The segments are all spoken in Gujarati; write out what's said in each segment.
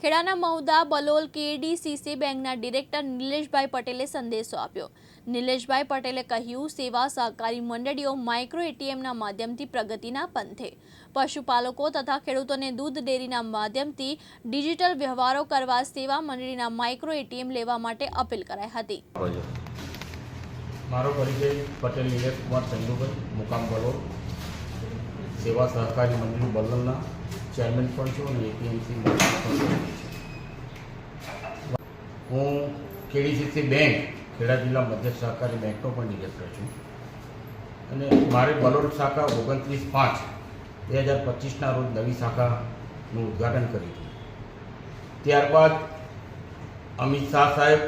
ખેડાના મહુદા બલોલ કેડીસીસી બેંકના ડિરેક્ટર નિલેશભાઈ પટેલે સંદેશો આપ્યો। નિલેશભાઈ પટેલે કહ્યું, સેવા સહકારી મંડળીઓ માઇક્રો એટીએમના માધ્યમથી પ્રગતિના પંથે, પશુપાલકો તથા ખેડૂતોને દૂધ ડેરીના માધ્યમથી ડિજિટલ વ્યવહારો કરવા સેવા મંડળીના માઇક્રો એટીએમ લેવા માટે અપીલ કરાઈ હતી। મારો પરિચય પટેલ નિલેશ કુમાર ચંદુભાઈ, મુકામ બલોલ, સેવા સહકારી મંડળી બલોલના ચેરમેન પણ છું અને એપીએમસી હું કેડીસીસી બેંક ખેડા જિલ્લા મધ્ય સહકારી બેંકનો પણ ડિરેક્ટર છું અને મારી બલોલ શાખા 29/5/2025ના રોજ નવી શાખાનું ઉદ્ઘાટન કર્યું હતું। ત્યારબાદ અમિત શાહ સાહેબ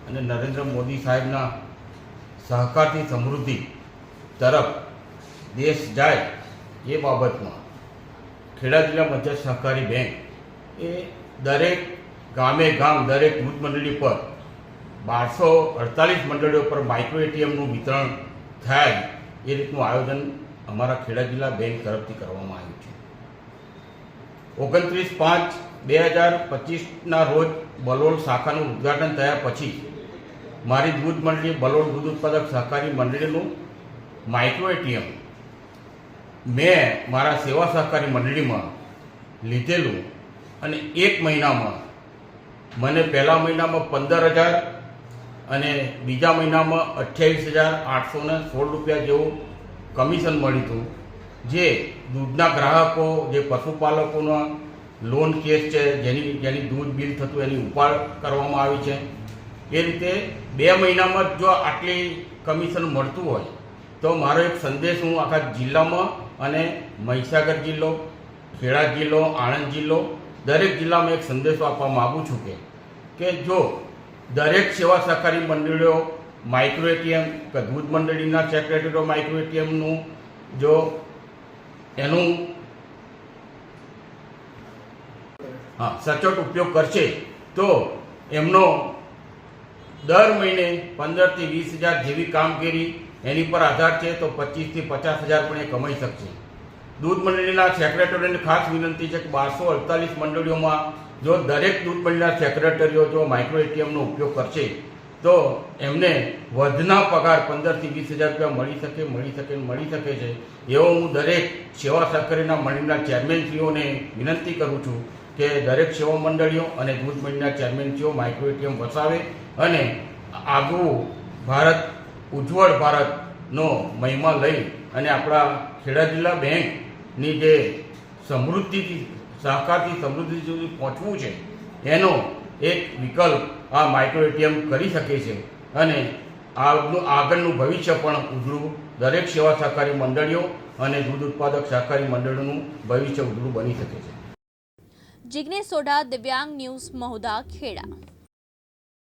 અને નરેન્દ્ર મોદી સાહેબના સહકારથી સમૃદ્ધિ તરફ દેશ જાય એ બાબતમાં ખેડા જિલ્લા મધ્ય સહકારી બેંક એ દરેક ગામે ગામ દરેક દૂધ મંડળી પર 1248 મંડળીઓ પર માઇક્રો એટીએમનું વિતરણ થાય એ રીતનું આયોજન અમારા ખેડા જિલ્લા બેંક તરફથી કરવામાં આવ્યું છે। 29/5/2025ના રોજ બલોલ શાખાનું ઉદ્ઘાટન થયા પછી મારી દૂધ મંડળી બલોલ દૂધ ઉત્પાદક સહકારી મંડળીનું માઇક્રો એટીએમ મેં મારા સેવા સહકારી મંડળીમાં લીધેલું અને એક મહિનામાં મને પહેલા મહિનામાં 15,000 અને બીજા મહિનામાં 28,816 રૂપિયા જેવું કમિશન મળ્યું હતું, જે દૂધના ગ્રાહકો, જે પશુપાલકોના લોન કેસ છે, જેની દૂધ બિલ થતું એની ઉપાડ કરવામાં આવી છે। એ રીતે 2 મહિનામાં જો આટલી કમિશન મળતું હોય તો મારો એક સંદેશ હું આખા જિલ્લામાં અને મહીસાગર જિલ્લો, ખેડા જિલ્લો, આણંદ જિલ્લો દરેક જિલ્લામાં એક સંદેશો આપવા માગું છું કે જો દરેક સેવા સહકારી મંડળીઓ માઇક્રો એટીએમ કે દૂધ મંડળીના સેક્રેટરીઓ માઇક્રો એટીએમનું જો એનું સચોટ ઉપયોગ કરશે તો એમનો દર મહિને 15,000 થી 20,000 જેવી કામગીરી એની પર આધાર છે તો 25,000 થી 50,000 પણ એ કમાઈ શકશે। દૂધ મંડળીના સેક્રેટરીઓને ખાસ વિનંતી છે કે 1248 મંડળીઓમાં જો દરેક દૂધ મંડળીના સેક્રેટરીઓ જો માઇક્રો એટીએમનો ઉપયોગ કરશે તો એમને વધના પગાર 15,000 થી 20,000 રૂપિયા મળી શકે છે। એવો હું દરેક સેવા સહકારીના મંડળીના ચેરમેનશ્રીઓને વિનંતી કરું છું કે દરેક સેવા મંડળીઓ અને દૂધ મંડળીના ચેરમેનશ્રીઓ માઇક્રો એટીએમ વસાવે અને આગવું ભારત, ઉજ્જવળ ભારતનો મહિમા લઈ અને આપણા ખેડા જિલ્લા બેંકની જે સમૃદ્ધિથી સહકારથી સમૃદ્ધિ સુધી પહોંચવું છે એનો એક વિકલ્પ આ માઇક્રો એટીએમ કરી શકે છે અને આગળનું ભવિષ્ય પણ ઉજળું દરેક સેવા સહકારી મંડળીઓ અને દૂધ ઉત્પાદક સહકારી મંડળીઓનું ભવિષ્ય ઉજળું બની શકે છે। જિગ્નેશ સોઢા, દિવ્યાંગ ન્યૂઝ, મહુદા, ખેડા।